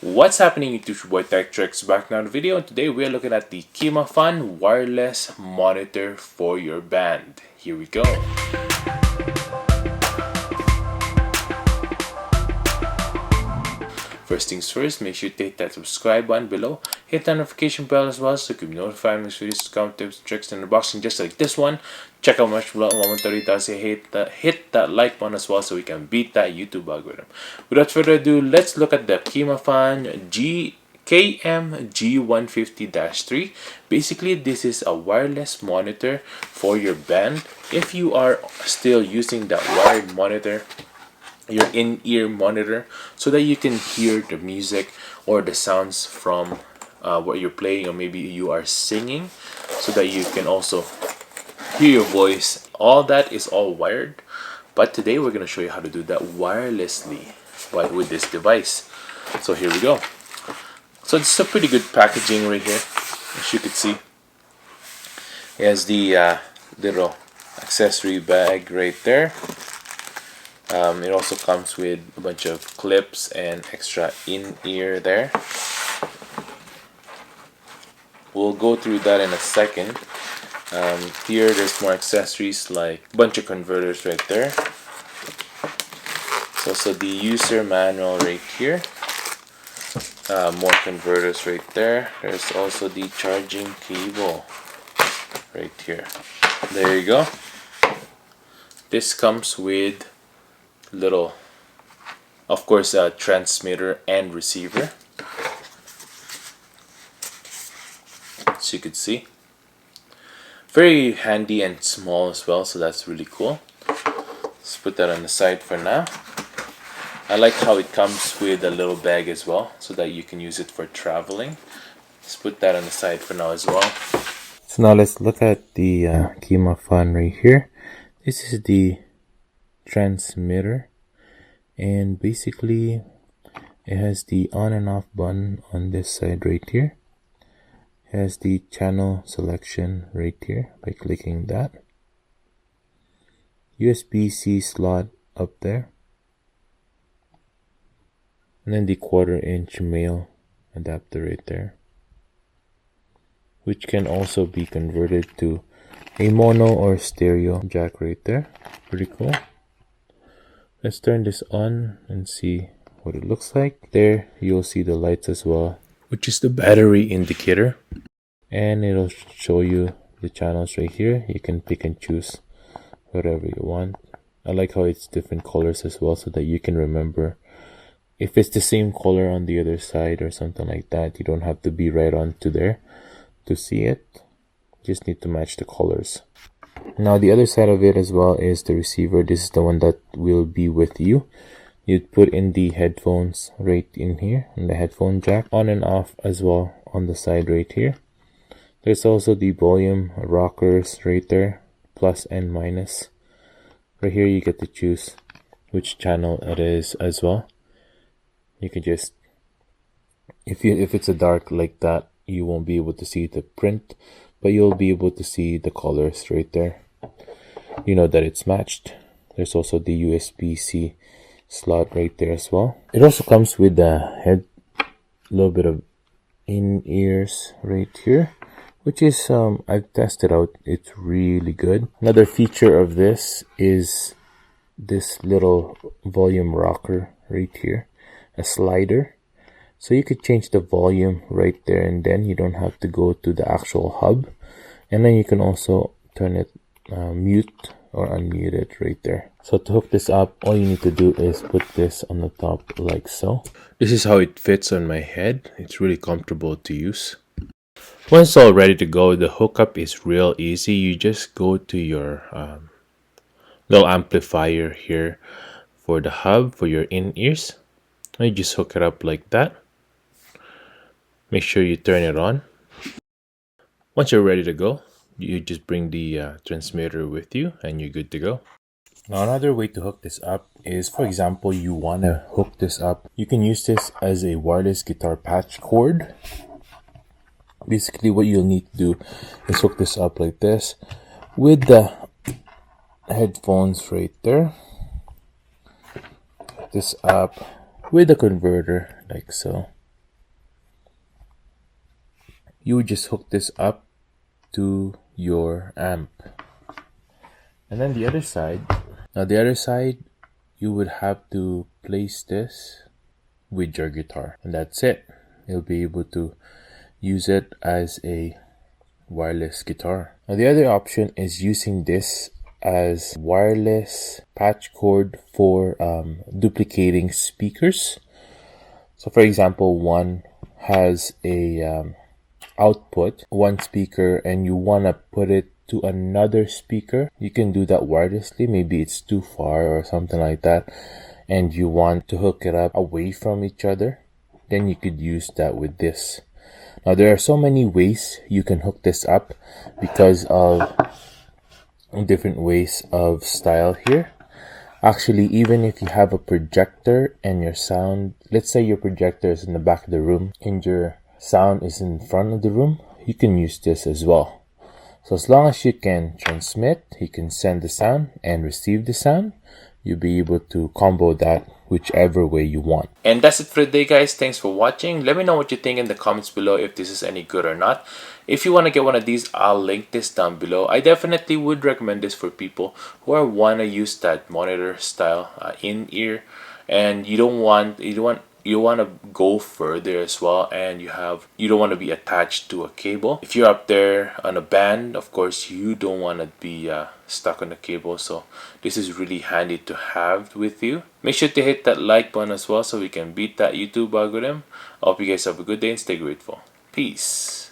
What's happening YouTube? Your boy Tech TRX back now in the video, and today we are looking at the Kimafun wireless monitor for your band. Here we go. First things first, make sure you hit that subscribe button below, hit that notification bell as well so you can be notified when this videos come, tips, tricks, and unboxing just like this one. Check out my vlog momentarily. Hit that like button as well so we can beat that YouTube algorithm. Without further ado, let's look at the Kimafun KMG150-3. Basically, this is a wireless monitor for your band. If you are still using that wired monitor, your in-ear monitor, so that you can hear the music or the sounds from what you're playing, or maybe you are singing, so that you can also hear your voice. All that is all wired, but today we're going to show you how to do that wirelessly but with this device. So here we go. So it's a pretty good packaging right here. As you can see, it has the little accessory bag right there. It also comes with a bunch of clips and extra in-ear there. We'll go through that in a second. Here there's more accessories like a bunch of converters right there. There's also the user manual right here. More converters right there. There's also the charging cable right here. There you go. This comes with little, of course, transmitter and receiver, as you could see. Very handy and small as well, so that's really cool. Let's put that on the side for now. I like how it comes with a little bag as well, so that you can use it for traveling. Let's put that on the side for now as well. So now let's look at the Kimafun right here. This is the transmitter, and basically it has the on and off button on this side right here. It has the channel selection right here by clicking that. USB-C slot up there, and then the 1/4-inch male adapter right there, which can also be converted to a mono or stereo jack right there. Pretty cool. Let's turn this on and see what it looks like. There you'll see the lights as well, which is the battery indicator, and it'll show you the channels right here. You can pick and choose whatever you want. I like how it's different colors as well, so that you can remember if it's the same color on the other side or something like that. You don't have to be right on to there to see it. You just need to match the colors. Now the other side of it as well is the receiver. This is the one that will be with you. You'd put in the headphones right in here, and the headphone jack on and off as well on the side right here. There's also the volume rockers right there, plus and minus. Right here you get to choose which channel it is as well. You can just, if it's a dark like that, you won't be able to see the print, but you'll be able to see the colors right there. You know that it's matched. There's also the USB-C slot right there as well. It also comes with a little bit of in-ears right here, which is I've tested out. It's really good. Another feature of this is this little volume rocker right here, a slider. So you could change the volume right there and then. You don't have to go to the actual hub. And then you can also turn it mute or unmute it right there. So to hook this up, all you need to do is put this on the top like so. This is how it fits on my head. It's really comfortable to use. Once it's all ready to go, the hookup is real easy. You just go to your little amplifier here for the hub for your in-ears. You just hook it up like that. Make sure you turn it on. Once you're ready to go, you just bring the transmitter with you and you're good to go. Now another way to hook this up is, for example, you want to hook this up. You can use this as a wireless guitar patch cord. Basically what you'll need to do is hook this up like this with the headphones right there. Hook this up with a converter like so. you would just hook this up to your amp. And then the other side, you would have to place this with your guitar, and that's it. You'll be able to use it as a wireless guitar. Now the other option is using this as wireless patch cord for duplicating speakers. So for example, one has a output, one speaker, and you want to put it to another speaker. You can do that wirelessly. Maybe it's too far or something like that, and you want to hook it up away from each other. Then you could use that with this. Now there are so many ways you can hook this up because of different ways of style here. Actually, even if you have a projector and your sound, let's say your projector is in the back of the room and your sound is in front of the room, you can use this as well. So as long as you can transmit, you can send the sound and receive the sound, you'll be able to combo that whichever way you want. And that's it for today, guys. Thanks for watching. Let me know what you think in the comments below if this is any good or not. If you want to get one of these, I'll link this down below. I definitely would recommend this for people who want to use that monitor style in-ear, and you want to go further as well, and you don't want to be attached to a cable. If you're up there on a band, of course you don't want to be stuck on the cable, so this is really handy to have with you. Make sure to hit that like button as well so we can beat that YouTube algorithm. I hope you guys have a good day and stay grateful. Peace.